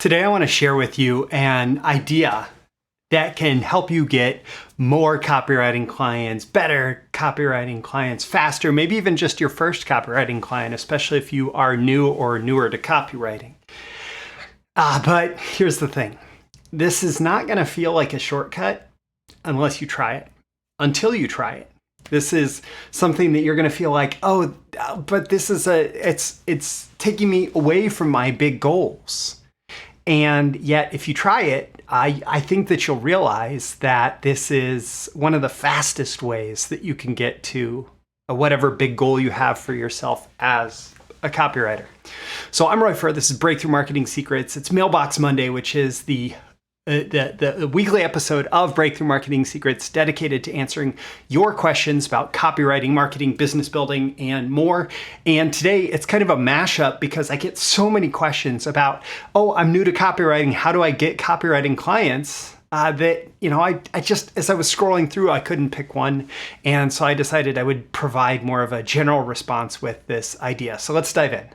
Today, I want to share with you an idea that can help you get more copywriting clients, better copywriting clients faster, maybe even just your first copywriting client, especially if you are new or newer to copywriting. But here's the thing. This is not going to feel like a shortcut unless you try it, until you try it. This is something that you're going to feel like, oh, but this is it's taking me away from my big goals. And yet, if you try it, I think that you'll realize that this is one of the fastest ways that you can get to whatever big goal you have for yourself as a copywriter. So I'm Roy Furr. This is Breakthrough Marketing Secrets. It's Mailbox Monday, which is the weekly episode of Breakthrough Marketing Secrets dedicated to answering your questions about copywriting, marketing, business building, and more. And today it's kind of a mashup because I get so many questions about, oh, I'm new to copywriting. How do I get copywriting clients? That, I just, as I was scrolling through, I couldn't pick one. And so I decided I would provide more of a general response with this idea. So let's dive in.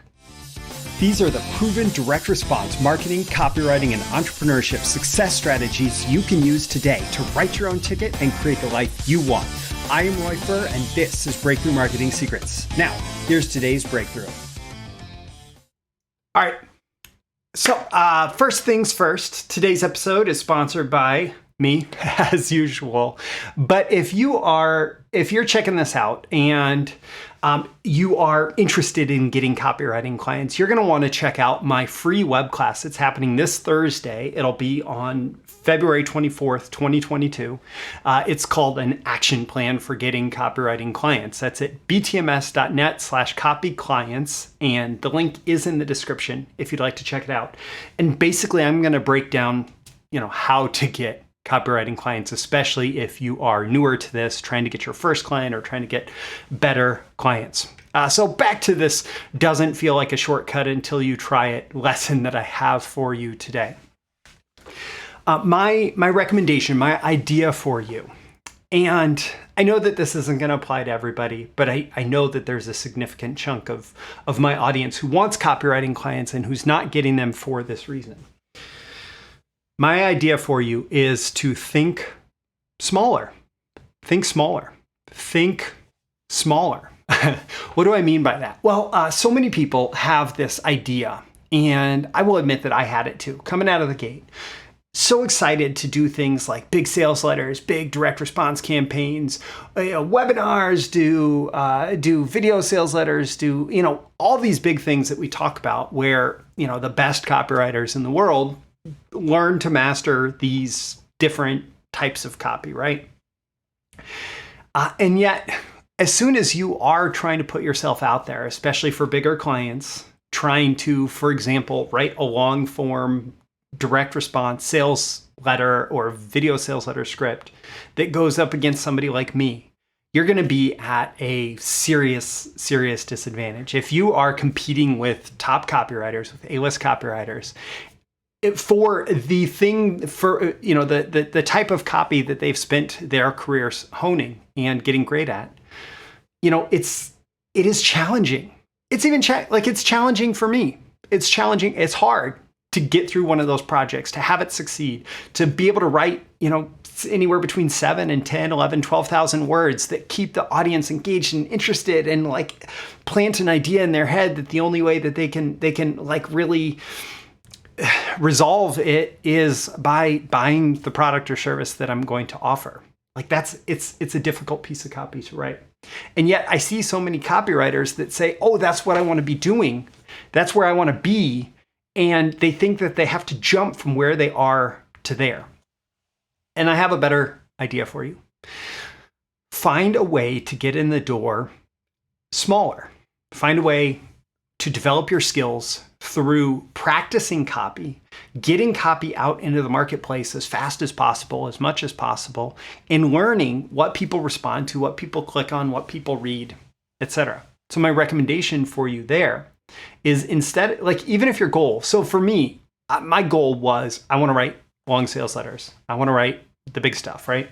These are the proven direct response marketing, copywriting, and entrepreneurship success strategies you can use today to write your own ticket and create the life you want. I am Roy Furr, and this is Breakthrough Marketing Secrets. Now, here's today's breakthrough. All right. So first things first, today's episode is sponsored by me, as usual. But if you're checking this out and you are interested in getting copywriting clients, you're going to want to check out my free web class. It's happening this Thursday. It'll be on February 24th, 2022. It's called an action plan for getting copywriting clients. That's at btms.net/copyclients. And the link is in the description if you'd like to check it out. And basically, I'm going to break down, how to get copywriting clients, especially if you are newer to this, trying to get your first client or trying to get better clients. So back to this doesn't feel like a shortcut until you try it lesson that I have for you today. My recommendation, my idea for you, and I know that this isn't going to apply to everybody, but I know that there's a significant chunk of my audience who wants copywriting clients and who's not getting them for this reason. My idea for you is to think smaller. Think smaller. Think smaller. What do I mean by that? Well, so many people have this idea, and I will admit that I had it too, coming out of the gate. So excited to do things like big sales letters, big direct response campaigns, webinars, do video sales letters, do all these big things that we talk about where the best copywriters in the world learn to master these different types of copy, right? And yet, as soon as you are trying to put yourself out there, especially for bigger clients, trying to, for example, write a long form direct response sales letter or video sales letter script that goes up against somebody like me, you're going to be at a serious disadvantage. If you are competing with top copywriters, with A-list copywriters, for the type of copy that they've spent their careers honing and getting great at, it is challenging. It's even it's challenging for me. It's challenging. It's hard to get through one of those projects, to have it succeed, to be able to write, anywhere between 7 and 10, 11, 12,000 words that keep the audience engaged and interested and plant an idea in their head that the only way that they can really resolve it is by buying the product or service that I'm going to offer. It's a difficult piece of copy to write. And yet I see so many copywriters that say, oh, that's what I want to be doing. That's where I want to be. And they think that they have to jump from where they are to there. And I have a better idea for you. Find a way to get in the door smaller. Find a way to develop your skills through practicing copy, getting copy out into the marketplace as fast as possible, as much as possible, and learning what people respond to, what people click on, what people read, etc. So my recommendation for you there is instead, even if your goal, so for me, my goal was I want to write long sales letters. I want to write the big stuff, right?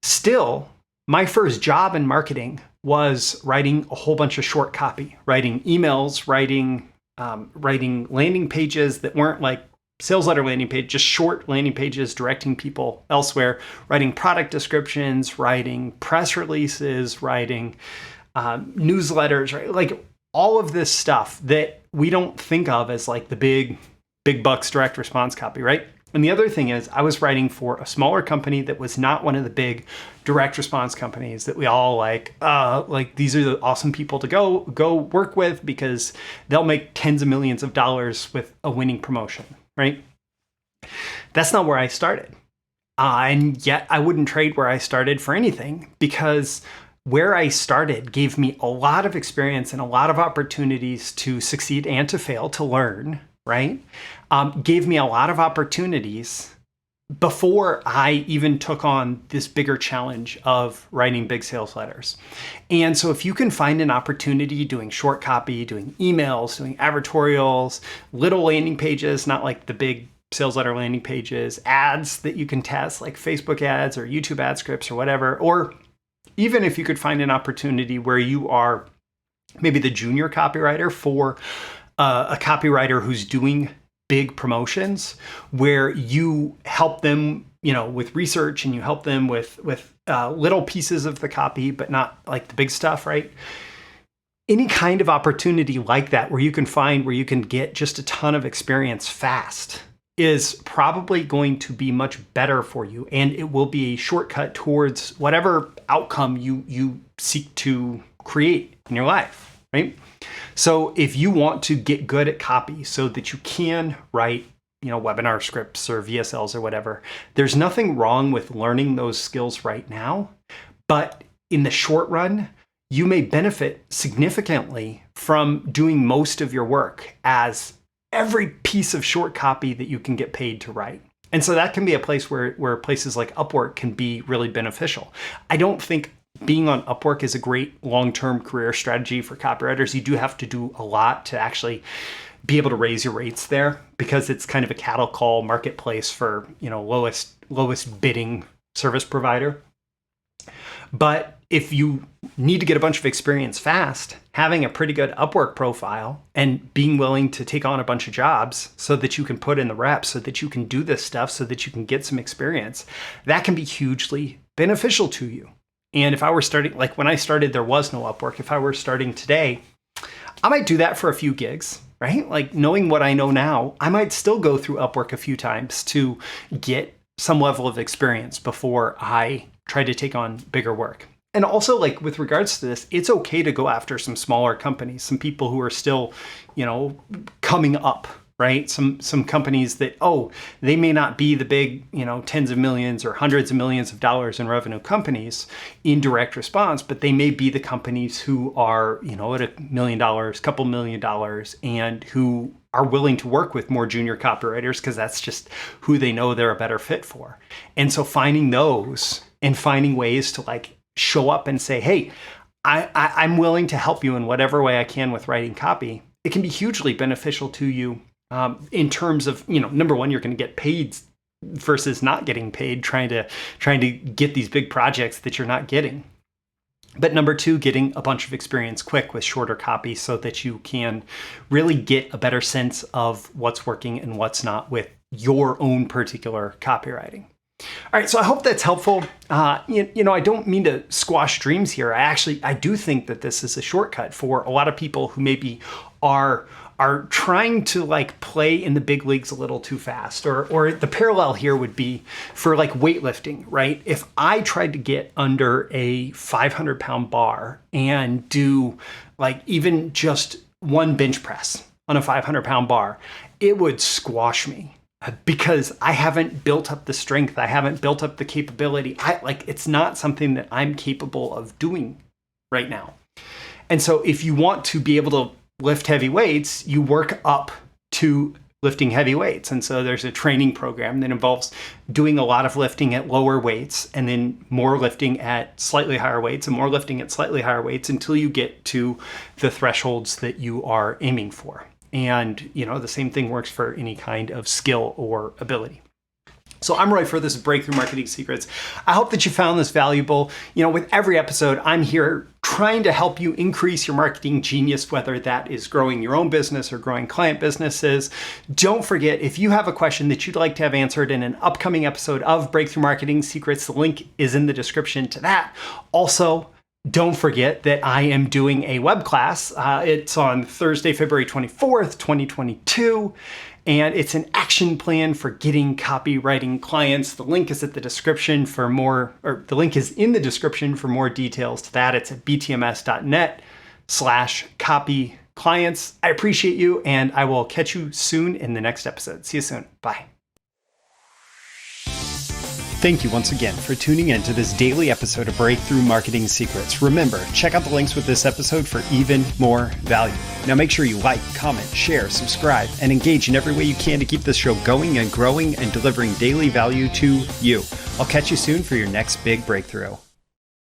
Still, my first job in marketing was writing a whole bunch of short copy, writing emails, writing landing pages that weren't sales letter landing page, just short landing pages directing people elsewhere, writing product descriptions, writing press releases, writing newsletters, right? Like all of this stuff that we don't think of as like the big bucks direct response copy, right? And the other thing is I was writing for a smaller company that was not one of the big direct response companies that we all like these are the awesome people to go work with because they'll make tens of millions of dollars with a winning promotion, right? That's not where I started. And yet I wouldn't trade where I started for anything, because where I started gave me a lot of experience and a lot of opportunities to succeed and to fail, to learn, right? Gave me a lot of opportunities before I even took on this bigger challenge of writing big sales letters. And so if you can find an opportunity doing short copy, doing emails, doing advertorials, little landing pages, not like the big sales letter landing pages, ads that you can test like Facebook ads or YouTube ad scripts or whatever, or even if you could find an opportunity where you are maybe the junior copywriter for a copywriter who's doing big promotions, where you help them, with research, and you help them with little pieces of the copy, but not like the big stuff, right? Any kind of opportunity like that where you can get just a ton of experience fast is probably going to be much better for you, and it will be a shortcut towards whatever outcome you seek to create in your life, right? So if you want to get good at copy so that you can write, webinar scripts or VSLs or whatever, there's nothing wrong with learning those skills right now. But in the short run, you may benefit significantly from doing most of your work as every piece of short copy that you can get paid to write. And so that can be a place where places like Upwork can be really beneficial. I don't think being on Upwork is a great long-term career strategy for copywriters. You do have to do a lot to actually be able to raise your rates there, because it's kind of a cattle call marketplace for, lowest bidding service provider. But if you need to get a bunch of experience fast, having a pretty good Upwork profile and being willing to take on a bunch of jobs so that you can put in the reps, so that you can do this stuff, so that you can get some experience, that can be hugely beneficial to you. And if I were starting, like when I started, there was no Upwork. If I were starting today, I might do that for a few gigs, right? Like knowing what I know now, I might still go through Upwork a few times to get some level of experience before I try to take on bigger work. And also, like with regards to this, it's okay to go after some smaller companies, some people who are still, coming up, right? Some companies that, they may not be the big, tens of millions or hundreds of millions of dollars in revenue companies in direct response, but they may be the companies who are, at $1 million, couple $1 million, and who are willing to work with more junior copywriters because that's just who they know they're a better fit for. And so finding those and finding ways to like show up and say, hey, I'm willing to help you in whatever way I can with writing copy, it can be hugely beneficial to you. In terms of, number one, you're going to get paid versus not getting paid, trying to get these big projects that you're not getting. But number two, getting a bunch of experience quick with shorter copy so that you can really get a better sense of what's working and what's not with your own particular copywriting. All right, so I hope that's helpful. I don't mean to squash dreams here. I do think that this is a shortcut for a lot of people who maybe are trying to like play in the big leagues a little too fast, or the parallel here would be for like weightlifting, right? If I tried to get under a 500-pound bar and do like even just one bench press on a 500-pound bar, it would squash me because I haven't built up the strength. I haven't built up the capability. It's not something that I'm capable of doing right now. And so if you want to be able to lift heavy weights, you work up to lifting heavy weights. And so there's a training program that involves doing a lot of lifting at lower weights and then more lifting at slightly higher weights and more lifting at slightly higher weights until you get to the thresholds that you are aiming for. And, the same thing works for any kind of skill or ability. So I'm Roy for this is Breakthrough Marketing Secrets. I hope that you found this valuable. With every episode, I'm here trying to help you increase your marketing genius, whether that is growing your own business or growing client businesses. Don't forget, if you have a question that you'd like to have answered in an upcoming episode of Breakthrough Marketing Secrets, the link is in the description to that. Also, don't forget that I am doing a web class. It's on Thursday, February 24th, 2022. And it's an action plan for getting copywriting clients. The link is in the description for more details to that. It's at btms.net/copy clients. I appreciate you, and I will catch you soon in the next episode. See you soon. Bye. Thank you once again for tuning in to this daily episode of Breakthrough Marketing Secrets. Remember, check out the links with this episode for even more value. Now make sure you like, comment, share, subscribe, and engage in every way you can to keep this show going and growing and delivering daily value to you. I'll catch you soon for your next big breakthrough.